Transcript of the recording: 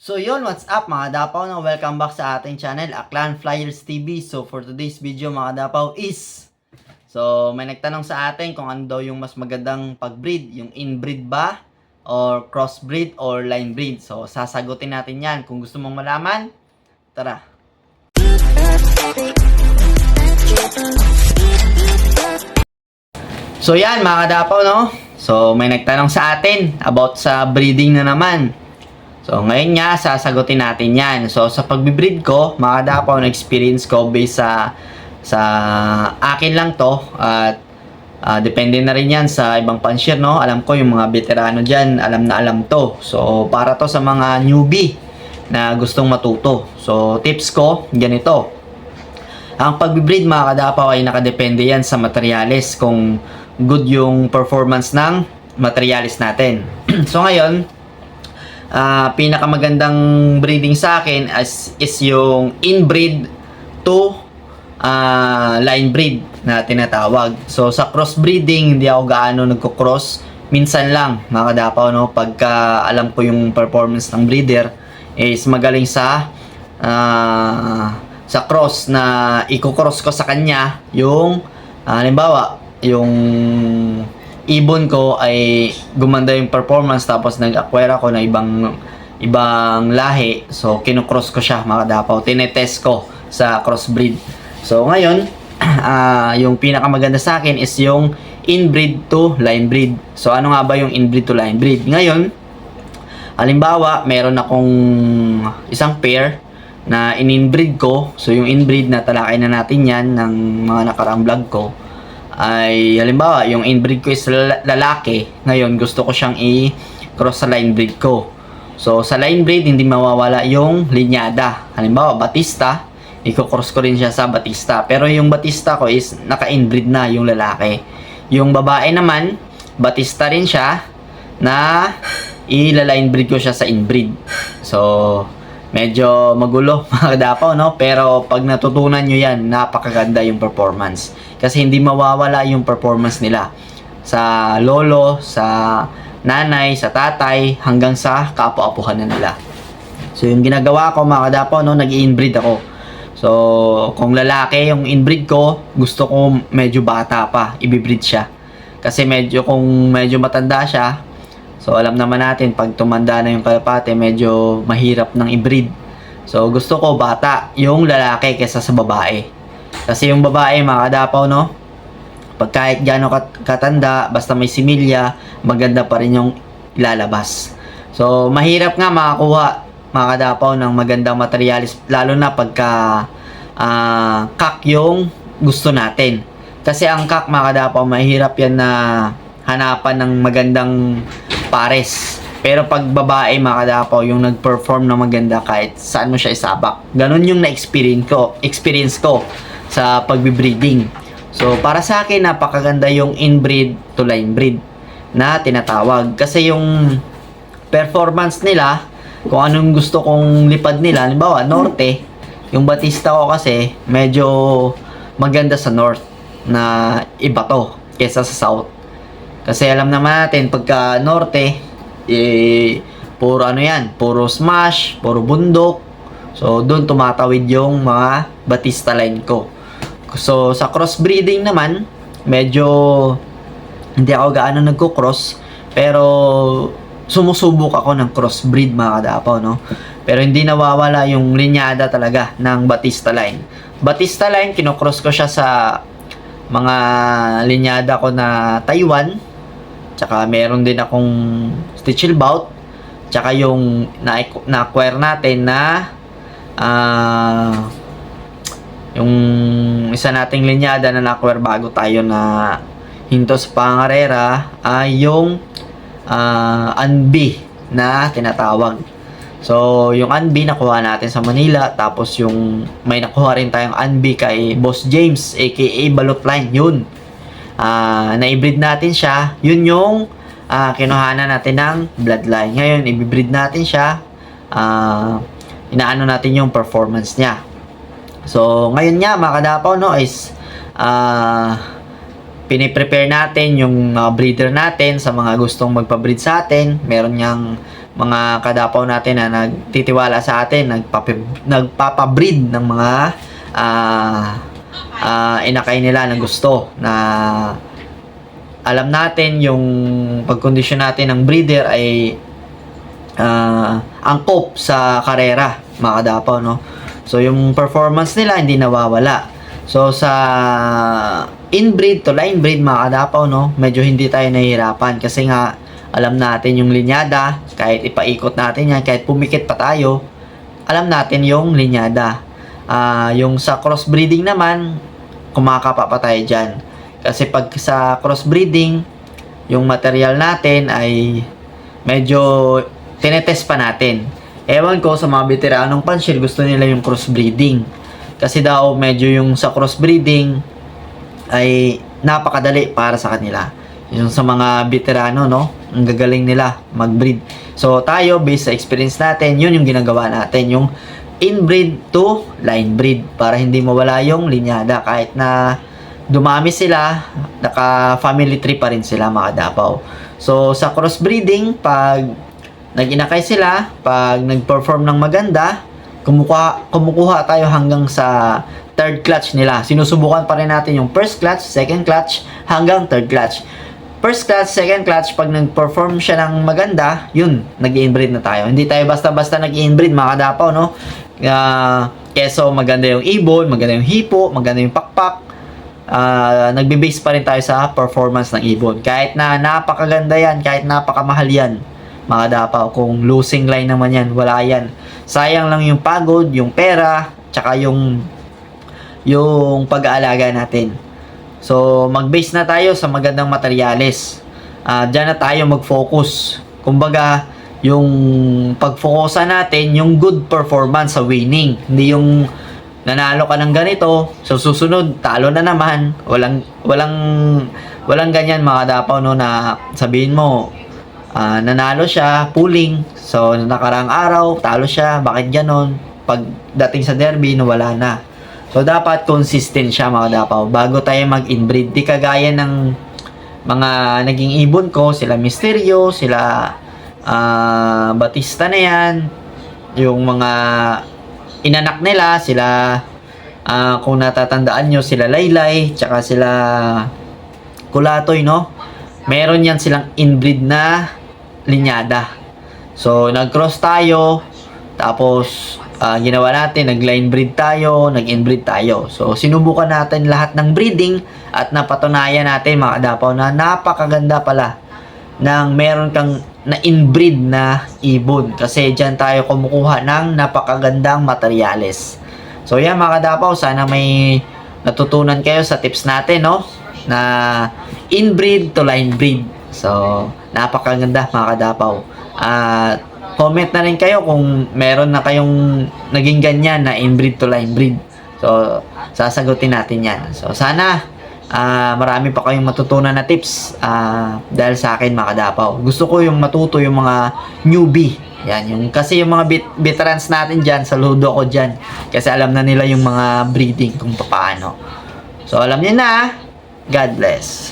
So yun, what's up mga Dapaw, no? Welcome back sa ating channel, Aklan Flyers TV. So for today's video mga Dapaw is, so may nagtanong sa atin kung ano daw yung mas magandang pag-breed, yung inbreed ba, or crossbreed, or line breed. So sasagutin natin yan. Kung gusto mong malaman, tara. So yan mga Dapaw, no? So may nagtanong sa atin about sa breeding na naman. So, ngayon nga, sasagutin natin yan. So, sa pagbibreed ko, mga Dapaw, na-experience ko based sa akin lang to. At depende na rin yan sa ibang pansier, no? Alam ko, yung mga veterano dyan, alam na alam to. So, para to sa mga newbie na gustong matuto. So, tips ko, ganito. Ang pagbibreed, mga Kadapaw, ay nakadepende yan sa materyales. Kung good yung performance ng materyales natin. So, ngayon, pinakamagandang breeding sa akin is yung inbreed to line breed na tinatawag. So sa cross breeding hindi ako gaano nagko-cross, minsan lang mga Kadapaw, no, pagka alam ko yung performance ng breeder is magaling sa cross na iko-cross ko sa kanya yung halimbawa yung ibon ko ay gumanda yung performance, tapos nag-acquire ako na ibang lahi. So kinocross ko siya mga Dapaw, tinetest ko sa crossbreed. So ngayon yung pinakamaganda sa akin is yung inbreed to line breed. So ano nga ba yung inbreed to line breed? Ngayon halimbawa meron akong isang pair na in-inbreed ko. So yung inbreed na talakay na natin yan ng mga nakaraang vlog ko ay halimbawa yung inbreed ko is lalaki, ngayon gusto ko siyang i-cross sa line breed ko. So sa line breed hindi mawawala yung linyada. Halimbawa Batista, i-cross ko rin siya sa Batista, pero yung Batista ko is naka-inbreed na yung lalaki. Yung babae naman Batista rin siya na i-line breed ko siya sa inbreed. So medyo magulo mga Kadapaw, no? Pero pag natutunan nyo yan, napakaganda yung performance. Kasi hindi mawawala yung performance nila sa lolo, sa nanay, sa tatay, hanggang sa kapo-apuhan na nila. So yung ginagawa ko mga Kadapaw, no, nag-i-inbreed ako. So kung lalaki yung inbreed ko, gusto ko medyo bata pa, ibibreed siya. Kasi kung medyo matanda siya, so alam naman natin pag tumanda na yung kalapate, medyo mahirap ng i-breed. So gusto ko bata yung lalaki kaysa sa babae. Kasi yung babae mga Kadapaw, no, pag kahit gaano katanda, basta may similya, maganda pa rin yung ilalabas. So mahirap nga makakuha mga Kadapaw ng magandang materialis, lalo na pagka kak yung gusto natin. Kasi ang kak mga Kadapaw, mahirap yan na hanapan ng magandang pares. Pero pag babae mga Kadapaw, yung nag-perform na maganda kahit saan mo siya isabak. Ganun yung experience ko sa pagbe-breeding. So para sa akin, napakaganda yung inbreed to line breed na tinatawag. Kasi yung performance nila, kung anong gusto kong lipad nila, halimbawa norte, yung Batista ko kasi medyo maganda sa north na iba to kesa sa south. Kasi alam naman natin pagka norte, puro ano yan, puro smash, puro bundok. So doon tumatawid yung mga Batista line ko. So sa crossbreeding naman, medyo hindi ako gaano nagko-cross, pero sumusubok ako ng crossbreed mga Kadapaw, no? Pero hindi nawawala yung linyada talaga ng Batista line. Batista line, kinocross ko siya sa mga linyada ko na Taiwan. Tsaka meron din akong Stichelbout. Tsaka yung na-acquire natin na yung isa nating linyada na na-acquire bago tayo na hinto sa pangarera ay yung Anbi na tinatawag. So yung Anbi nakuha natin sa Manila, tapos yung may nakuha rin tayong Anbi kay Boss James aka Balotline, yun. Na-breed natin siya, yun yung kinuhanan natin ng bloodline. Ngayon i-breed natin siya, inaano natin yung performance niya. So ngayon nga mga Kadapaw, no, is piniprepare natin yung breeder natin sa mga gustong magpa-breed sa atin. Meron niyang mga kadapaw natin na nagtitiwala sa atin, nagpapabreed ng mga inakay nila na gusto na alam natin yung pagkondisyon natin ng breeder ay angkop sa karera, mga kadapaw, no? So yung performance nila hindi nawawala. So sa inbreed to line breed, mga kadapaw, no, medyo hindi tayo nahihirapan kasi nga alam natin yung linyada, kahit ipaikot natin yan, kahit pumikit pa tayo, alam natin yung linyada. Yung sa crossbreeding naman, kumakapa pa tayo dyan. Kasi pag sa crossbreeding, yung material natin ay medyo tinetest pa natin. Ewan ko sa mga veteranong pansil, gusto nila yung crossbreeding. Kasi daw medyo yung sa crossbreeding ay napakadali para sa kanila. Yung sa mga veterano, no, ang gagaling nila mag-breed. So tayo, based sa experience natin, yun yung ginagawa natin, yung inbreed to line breed, para hindi mawala yung linyada. Kahit na dumami sila, naka-family tree pa rin sila, mga kadapaw. So sa crossbreeding, pag nag-inakay sila, pag nag-perform ng maganda, kumukuha tayo hanggang sa third clutch nila. Sinusubukan pa rin natin yung first clutch, second clutch, hanggang third clutch. First clutch, second clutch, pag nag-perform siya ng maganda, yun, nag-inbreed na tayo. Hindi tayo basta-basta nag-inbreed, mga kadapaw, no? Keso maganda yung ibon, maganda yung hipo, maganda yung pakpak, nagbe-base pa rin tayo sa performance ng ibon. Kahit na napakaganda yan, kahit napakamahal yan, mga kadapaw, kung losing line naman yan, wala yan. Sayang lang yung pagod, yung pera, tsaka yung pag-aalaga natin. So, mag-base na tayo sa magandang materyales. Diyan na tayo mag-focus. Kumbaga, yung pag-focusan natin, yung good performance sa winning. Hindi yung nanalo ka ng ganito, so susunod, talo na naman. Walang ganyan, mga kadapaw, no, na sabihin mo, nanalo siya, pulling. So, nakarang araw, talo siya. Bakit ganon? Pagdating sa derby, wala na. So, dapat consistent siya, mga kadapaw, bago tayo mag-inbreed. Di kagaya ng mga naging ibon ko, sila Misterio, sila Batista na yan, yung mga inanak nila, sila, kung natatandaan nyo, sila Laylay, tsaka sila Kulatoy, no? Meron yan silang inbreed na linyada. So, nag-cross tayo, tapos ginawa natin, nag-line breed tayo, nag-inbreed tayo. So, sinubukan natin lahat ng breeding at napatunayan natin, mga kadapaw, na napakaganda pala ng meron kang na-inbreed na ibon. Kasi dyan tayo kumukuha ng napakagandang materyales. So, yan, mga kadapaw, sana may natutunan kayo sa tips natin, no? Na inbreed to line breed. So, napakaganda, mga kadapaw. Comment na rin kayo kung meron na kayong naging ganyan na inbreed to line breed. So, sasagutin natin yan. So, sana marami pa kayong matutunan na tips dahil sa akin, mga kadapaw. Gusto ko yung matuto yung mga newbie. Yan, kasi yung mga veterans natin dyan, saludo ako dyan. Kasi alam na nila yung mga breeding kung paano. So, alam niyo na. God bless.